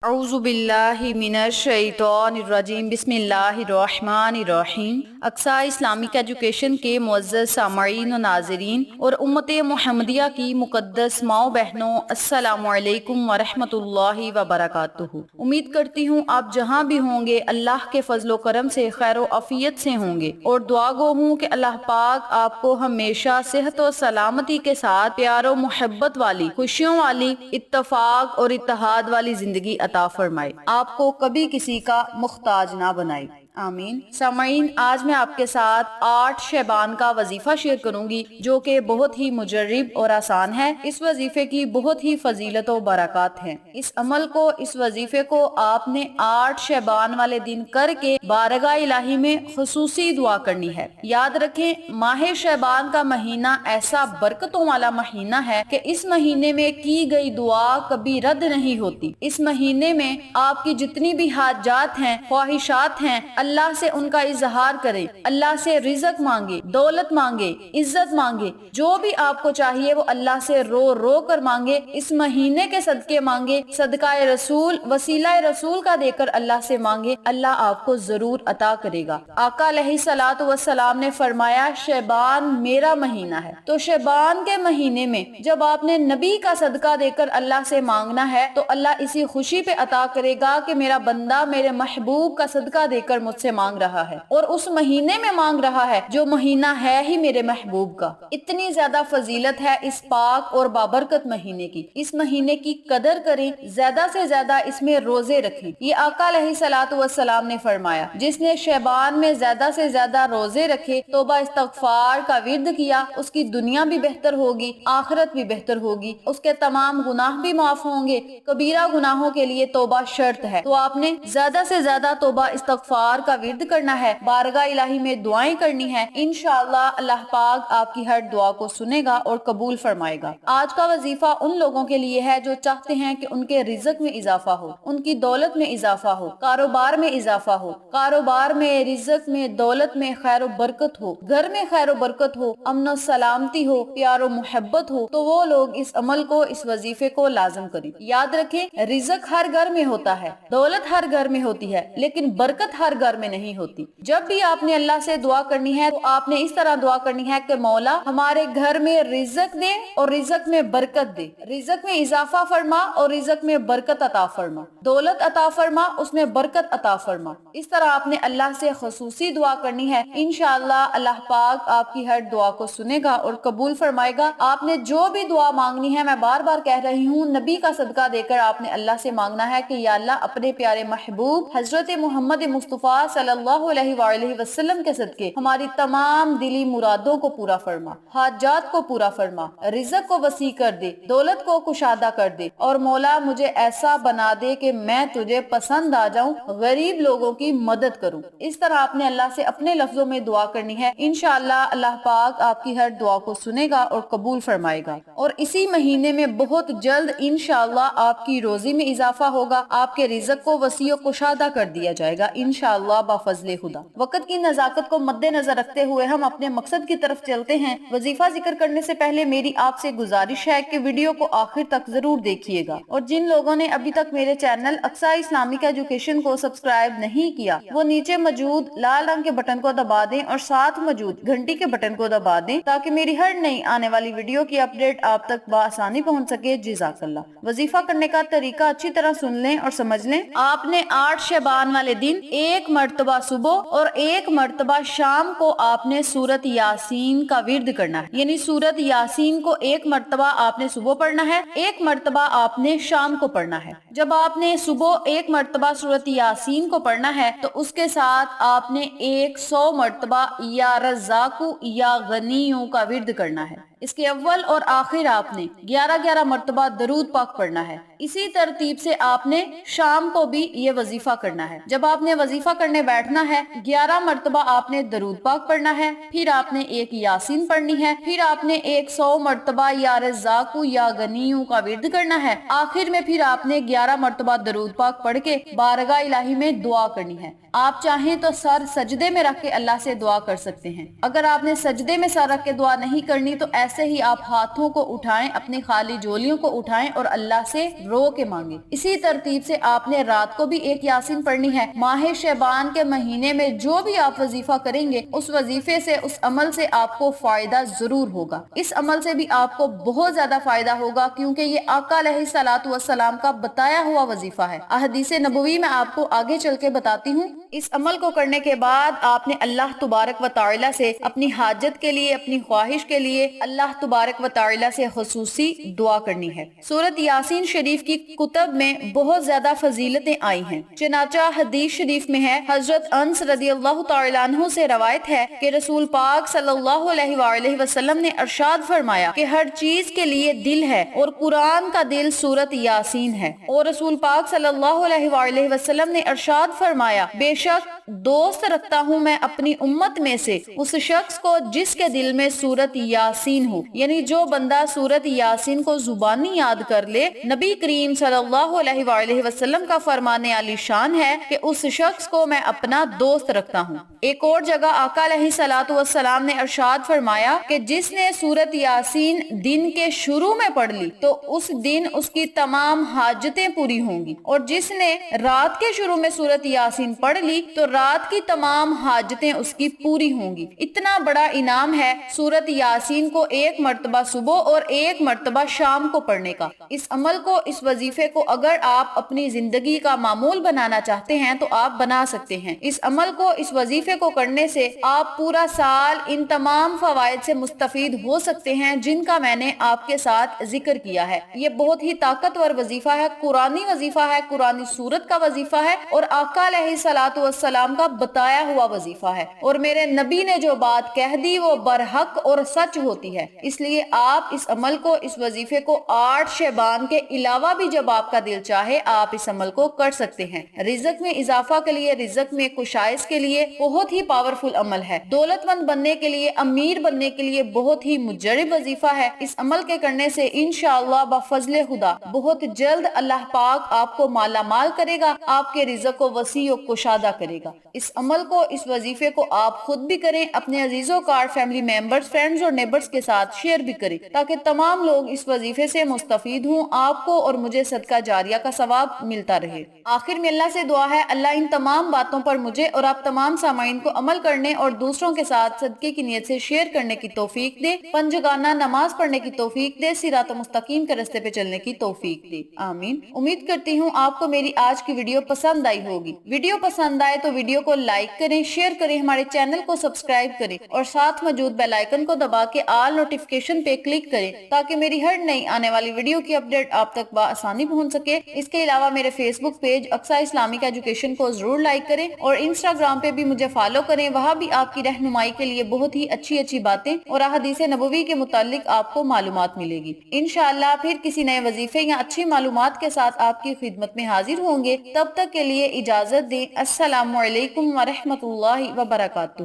اعوذ باللہ من الشیطان الرجیم بسم اللہ الرحمن الرحیم۔ اقصی اسلامک ایجوکیشن کے معزز سامعین و ناظرین اور امت محمدیہ کی مقدس ماؤں بہنوں، السلام علیکم ورحمۃ اللہ وبرکاتہ۔ امید کرتی ہوں آپ جہاں بھی ہوں گے اللہ کے فضل و کرم سے خیر و عافیت سے ہوں گے، اور دعا گو ہوں کہ اللہ پاک آپ کو ہمیشہ صحت و سلامتی کے ساتھ پیار و محبت والی، خوشیوں والی، اتفاق اور اتحاد والی زندگی عطا فرمائے، آپ کو کبھی کسی کا محتاج نہ بنائے، آمین۔ سامعین، آج میں آپ کے ساتھ 8 شعبان کا وظیفہ شیئر کروں گی جو کہ بہت ہی مجرب اور آسان ہے۔ اس وظیفے کی بہت ہی فضیلت و برکات ہیں۔ اس عمل کو، اس وظیفے کو آپ نے 8 شعبان والے دن کر کے بارگاہ الہی میں خصوصی دعا کرنی ہے۔ یاد رکھیں، ماہ شعبان کا مہینہ ایسا برکتوں والا مہینہ ہے کہ اس مہینے میں کی گئی دعا کبھی رد نہیں ہوتی۔ اس مہینے میں آپ کی جتنی بھی حاجات ہیں، خواہشات ہیں، اللہ سے ان کا اظہار کریں، اللہ سے رزق مانگے، دولت مانگے، عزت مانگے، جو بھی آپ کو چاہیے وہ اللہ سے رو رو کر مانگے، اس مہینے کے صدقے مانگے، صدقہ رسول، وسیلہ رسول کا دے کر اللہ سے مانگے، اللہ آپ کو ضرور عطا کرے گا۔ آقا علیہ الصلوۃ والسلام نے فرمایا شعبان میرا مہینہ ہے، تو شعبان کے مہینے میں جب آپ نے نبی کا صدقہ دے کر اللہ سے مانگنا ہے تو اللہ اسی خوشی پہ عطا کرے گا کہ میرا بندہ میرے محبوب کا صدقہ دے کر مجھ سے مانگ رہا ہے، اور اس مہینے میں مانگ رہا ہے جو مہینہ ہے ہی میرے محبوب کا۔ اتنی زیادہ فضیلت ہے اس پاک اور بابرکت مہینے کی۔ اس مہینے کی قدر کریں، زیادہ سے زیادہ اس میں روزے رکھیں۔ یہ آقا علیہ الصلوۃ والسلام نے فرمایا جس نے شعبان میں زیادہ سے زیادہ روزے رکھے، توبہ استغفار کا ورد کیا، اس کی دنیا بھی بہتر ہوگی، آخرت بھی بہتر ہوگی، اس کے تمام گناہ بھی معاف ہوں گے۔ کبیرہ گناہوں کے لیے توبہ شرط ہے، تو آپ نے زیادہ سے زیادہ توبہ استغفار کا ورد کرنا ہے، بارگاہ الہی میں دعائیں کرنی ہے۔ انشاءاللہ اللہ پاک آپ کی ہر دعا کو سنے گا اور قبول فرمائے گا۔ آج کا وظیفہ ان لوگوں کے لیے ہے جو چاہتے ہیں کہ ان کے رزق میں اضافہ ہو، ان کی دولت میں اضافہ ہو، کاروبار میں اضافہ ہو، کاروبار میں، رزق میں، دولت میں خیر و برکت ہو، گھر میں خیر و برکت ہو، امن و سلامتی ہو، پیار و محبت ہو، تو وہ لوگ اس عمل کو، اس وظیفے کو لازم کریں۔ یاد رکھیں، رزق ہر گھر میں ہوتا ہے، دولت ہر گھر میں ہوتی ہے، لیکن برکت ہر گھر میں نہیں ہوتی۔ جب بھی آپ نے اللہ سے دعا کرنی ہے تو آپ نے اس طرح دعا کرنی ہے کہ مولا ہمارے گھر میں رزق دے اور رزق میں برکت دے، رزق میں اضافہ فرما اور رزق میں برکت عطا فرما، دولت عطا فرما، اس میں برکت عطا فرما۔ اس طرح آپ نے اللہ سے خصوصی دعا کرنی ہے۔ انشاءاللہ اللہ پاک آپ کی ہر دعا کو سنے گا اور قبول فرمائے گا۔ آپ نے جو بھی دعا مانگنی ہے، میں بار بار کہہ رہی ہوں، نبی کا صدقہ دے کر آپ نے اللہ سے مانگنا ہے کہ یا اللہ اپنے پیارے محبوب حضرت محمد مصطفیٰ صلی اللہ علیہ وآلہ وسلم کے صدقے ہماری تمام دلی مرادوں کو پورا فرما، حاجات کو پورا فرما، رزق کو وسیع کر دے، دولت کو کشادہ کر دے، اور مولا مجھے ایسا بنا دے کہ میں تجھے پسند آ جاؤں، غریب لوگوں کی مدد کروں۔ اس طرح آپ نے اللہ سے اپنے لفظوں میں دعا کرنی ہے۔ انشاءاللہ اللہ پاک آپ کی ہر دعا کو سنے گا اور قبول فرمائے گا، اور اسی مہینے میں بہت جلد انشاءاللہ آپ کی روزی میں اضافہ ہوگا، آپ کے رزق کو وسیع و کشادہ کر دیا جائے گا انشاءاللہ بفضل خدا۔ وقت کی نزاکت کو مد نظر رکھتے ہوئے ہم اپنے مقصد کی طرف چلتے ہیں۔ وظیفہ ذکر کرنے سے پہلے میری آپ سے گزارش ہے کہ ویڈیو کو آخر تک ضرور دیکھیے گا، اور جن لوگوں نے ابھی تک میرے چینل اقصی اسلامک ایجوکیشن کو سبسکرائب نہیں کیا، وہ نیچے موجود لال رنگ کے بٹن کو دبا دیں اور ساتھ موجود گھنٹی کے بٹن کو دبا دیں تاکہ میری ہر نئی آنے والی ویڈیو کی اپڈیٹ آپ تک بآسانی پہنچ سکے۔ جزاک اللہ۔ وظیفہ کرنے کا طریقہ اچھی طرح سن لیں اور سمجھ لیں۔ آپ نے 8 شعبان والے دن ایک مرتبہ صبح اور ایک مرتبہ شام کو آپ نے سورت یاسین کا ورد کرنا ہے، یعنی سورت یاسین کو ایک مرتبہ آپ نے صبح پڑھنا ہے، ایک مرتبہ آپ نے شام کو پڑھنا ہے۔ جب آپ نے صبح ایک مرتبہ سورت یاسین کو پڑھنا ہے تو اس کے ساتھ آپ نے 100 مرتبہ یا رزاقو یا غنیوں کا ورد کرنا ہے۔ اس کے اول اور آخر آپ نے 11 مرتبہ درود پاک پڑھنا ہے۔ اسی ترتیب سے آپ نے شام کو بھی یہ وظیفہ کرنا ہے۔ جب آپ نے وظیفہ کرنے بیٹھنا ہے، 11 مرتبہ آپ نے درود پاک پڑھنا ہے، پھر آپ نے ایک یاسین پڑھنی ہے، پھر آپ نے 100 مرتبہ یا رزاقو یا غنیوں کا ورد کرنا ہے، آخر میں پھر آپ نے 11 مرتبہ درود پاک پڑھ کے بارگاہ الہی میں دعا کرنی ہے۔ آپ چاہیں تو سر سجدے میں رکھ کے اللہ سے دعا کر سکتے ہیں۔ اگر آپ نے سجدے میں سر رکھ کے دعا نہیں کرنی تو ایسے ہی آپ ہاتھوں کو اٹھائیں، اپنی خالی جولیوں کو اٹھائیں اور اللہ سے رو کے مانگیں۔ اسی ترتیب سے آپ نے رات کو بھی ایک یاسین پڑھنی ہے۔ ماہ شعبان کے مہینے میں جو بھی آپ وظیفہ کریں گے، اس وظیفے سے، اس عمل سے آپ کو فائدہ ضرور ہوگا۔ اس عمل سے بھی آپ کو بہت زیادہ فائدہ ہوگا، کیونکہ یہ آقا علیہ الصلوۃ والسلام کا بتایا ہوا وظیفہ ہے۔ احادیث نبوی میں آپ کو آگے چل کے بتاتی ہوں۔ اس عمل کو کرنے کے بعد آپ نے اللہ تبارک و تعالی سے اپنی حاجت کے لیے، اپنی خواہش کے لیے اللہ تبارک و تعالی سے خصوصی دعا کرنی ہے۔ سورۃ یاسین شریف کی کتب میں بہت زیادہ فضیلتیں آئی ہیں، چنانچہ حدیث شریف میں ہے، حضرت انس رضی اللہ تعالی عنہ سے روایت ہے کہ رسول پاک صلی اللہ علیہ وآلہ وسلم نے ارشاد فرمایا کہ ہر چیز کے لیے دل ہے اور قرآن کا دل سورۃ یاسین ہے۔ اور رسول پاک صلی اللہ علیہ وآلہ وسلم نے ارشاد فرمایا، بے شک دوست رکھتا ہوں میں اپنی امت میں سے اس شخص کو جس کے دل میں سورۃ یاسین ہو، یعنی جو بندہ سورۃ یاسین کو زبانی یاد کر لے۔ نبی کریم صلی اللہ علیہ وآلہ وسلم کا فرمان عالی شان ہے کہ اس شخص کو میں اپنا دوست رکھتا ہوں۔ ایک اور جگہ آقا علیہ الصلوۃ والسلام نے ارشاد فرمایا کہ جس نے سورۃ یاسین دن کے شروع میں پڑھ لی تو اس دن اس کی تمام حاجتیں پوری ہوں گی، اور جس نے رات کے شروع میں سورۃ یاسین پڑھ لی تو رات کی تمام حاجتیں اس کی پوری ہوں گی۔ اتنا بڑا انعام ہے سورۃ یاسین کو ایک مرتبہ صبح اور ایک مرتبہ شام کو پڑھنے کا۔ اس عمل کو، اس وظیفے کو اگر آپ اپنی زندگی کا معمول بنانا چاہتے ہیں تو آپ بنا سکتے ہیں۔ اس عمل کو، اس وظیفے کو کرنے سے آپ پورا سال ان تمام فوائد سے مستفید ہو سکتے ہیں جن کا میں نے آپ کے ساتھ ذکر کیا ہے۔ یہ بہت ہی طاقتور وظیفہ ہے، قرآنی وظیفہ ہے، قرآنی سورت کا وظیفہ ہے، اور آقا علیہ الصلوۃ والسلام کا بتایا ہوا وظیفہ ہے، اور میرے نبی نے جو بات کہہ دی وہ برحق اور سچ ہوتی ہے۔ اس لیے آپ اس عمل کو، اس وظیفے کو 8 شعبان کے علاوہ بھی جب آپ کا دل چاہے آپ اس عمل کو کر سکتے ہیں۔ رزق میں اضافہ کے لیے، رزق میں کشائش کے لیے بہت ہی پاورفل عمل ہے۔ دولت مند بننے کے لیے، امیر بننے کے لیے بہت ہی مجرب وظیفہ ہے۔ اس عمل کے کرنے سے انشاءاللہ بفضل خدا بہت جلد اللہ پاک آپ کو مالا مال کرے گا، آپ کے رزق کو وسیع و کشادہ کرے گا۔ اس عمل کو، اس وظیفے کو آپ خود بھی کریں، اپنے عزیزوں کار، فیملی ممبرز، فرینڈز اور نیبرز کے ساتھ شیئر بھی کریں تاکہ تمام لوگ اس وظیفے سے مستفید ہوں، آپ کو اور مجھے صدقہ جاریہ کا ثواب ملتا رہے۔ آخر میں اللہ سے دعا ہے، اللہ ان تمام باتوں پر مجھے اور آپ تمام سامعین کو عمل کرنے اور دوسروں کے ساتھ صدقے کی نیت سے شیئر کرنے کی توفیق دے، پنجگانہ نماز پڑھنے کی توفیق دے، صراط مستقیم کے راستے پہ چلنے کی توفیق دے، آمین۔ امید کرتی ہوں آپ کو میری آج کی ویڈیو پسند آئی ہوگی۔ ویڈیو پسند آئے تو ویڈیو کو لائک کریں، شیئر کریں، ہمارے چینل کو سبسکرائب کریں اور ساتھ موجود بیل آئیکن کو دبا کے آل نوٹیفیکیشن پہ کلک کریں تاکہ میری ہر نئی آنے والی ویڈیو کی اپڈیٹ آپ تک بآسانی پہنچ سکے۔ اس کے علاوہ میرے فیس بک پیج اقصیٰ اسلامک ایجوکیشن کو ضرور لائک کریں اور انسٹاگرام پہ بھی مجھے فالو کریں، وہاں بھی آپ کی رہنمائی کے لیے بہت ہی اچھی باتیں اور احادیث نبوی کے متعلق آپ کو معلومات ملے گی۔ انشاءاللہ پھر کسی نئے وظیفے یا اچھی معلومات کے ساتھ آپ کی خدمت میں حاضر ہوں گے، تب تک کے لیے اجازت دیں۔ السلام علیکم ورحمۃ اللہ وبرکاتہ۔